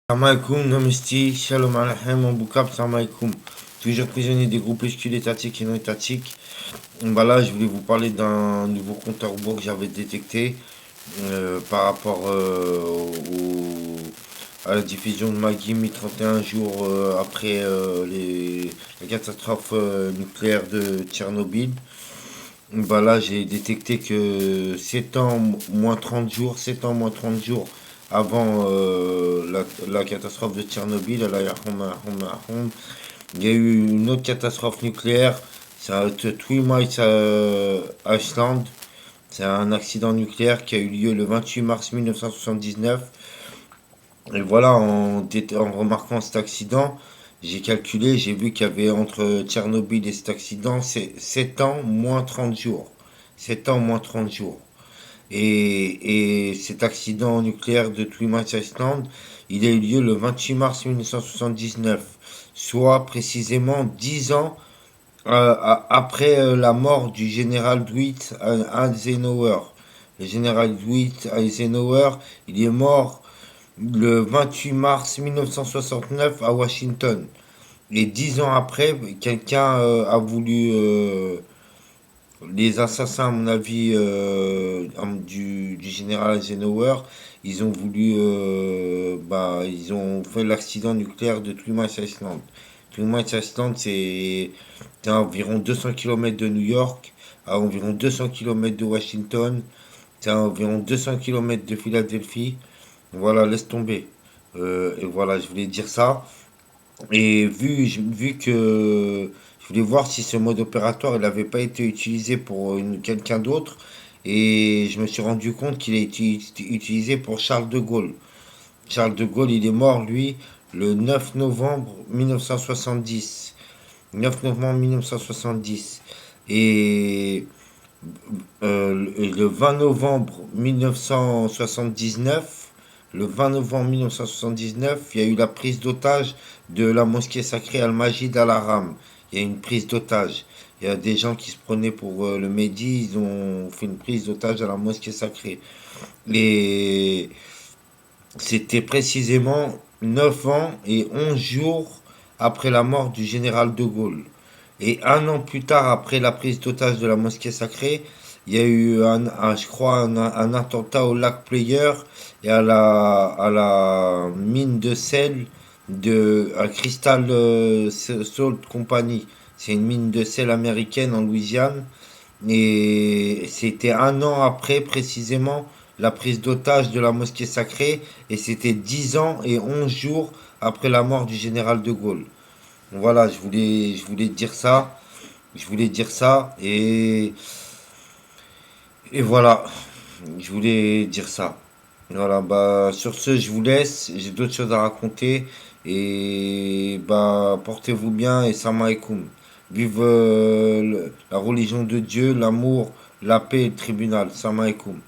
Salam alaikum, Namaste, Shalom Aleichem, Boukab, Salam alaikum. Toujours prisonnier des groupuscules étatiques et non étatiques. Là, je voulais vous parler d'un nouveau compte à rebours que j'avais détecté par rapport à la diffusion de Magui, 31 jours après la catastrophe nucléaire de Tchernobyl. Là, j'ai détecté que 7 ans moins 30 jours, 7 ans moins 30 jours avant la catastrophe de Tchernobyl, il y a eu une autre catastrophe nucléaire, c'est à Three Mile Island. C'est un accident nucléaire qui a eu lieu le 28 mars 1979. Et en remarquant cet accident, j'ai calculé, j'ai vu qu'il y avait entre Tchernobyl et cet accident, c'est 7 ans moins 30 jours. 7 ans moins 30 jours. Et cet accident nucléaire de Three Island, il a eu lieu le 28 mars 1979, soit précisément 10 ans après la mort du général Dwight Eisenhower. Le général Dwight Eisenhower, il est mort le 28 mars 1969 à Washington. Et 10 ans après, quelqu'un a voulu les assassins, à mon avis, du général Eisenhower, ils ont voulu, ils ont fait l'accident nucléaire de Three Mile Island. Three Mile Island, c'est à environ 200 km de New York, à environ 200 km de Washington, c'est à environ 200 km de Philadelphie. Voilà, laisse tomber. Et voilà, je voulais dire ça. Et vu que je voulais voir si ce mode opératoire il n'avait pas été utilisé pour quelqu'un d'autre, et je me suis rendu compte qu'il a été utilisé pour Charles de Gaulle. Charles de Gaulle, il est mort, lui, le 9 novembre 1970. 9 novembre 1970. Et le 20 novembre 1979, le 20 novembre 1979, il y a eu la prise d'otage de la mosquée sacrée Al-Majid al-Haram. Il y a une prise d'otage. Il y a des gens qui se prenaient pour le Mehdi, ils ont fait une prise d'otage à la mosquée sacrée. Et c'était précisément 9 ans et 11 jours après la mort du général de Gaulle. Et un an plus tard, après la prise d'otage de la mosquée sacrée, il y a eu, je crois, un attentat au lac Player et à la mine de sel à Crystal Salt Company. C'est une mine de sel américaine en Louisiane. Et c'était un an après, précisément, la prise d'otage de la mosquée sacrée. Et c'était 10 ans et 11 jours après la mort du général de Gaulle. Voilà, je voulais dire ça. Je voulais dire ça. Et voilà, je voulais dire ça. Voilà, sur ce, je vous laisse. J'ai d'autres choses à raconter. Et portez-vous bien et salam alaikum. Vive la religion de Dieu, l'amour, la paix et le tribunal. Salam alaikum.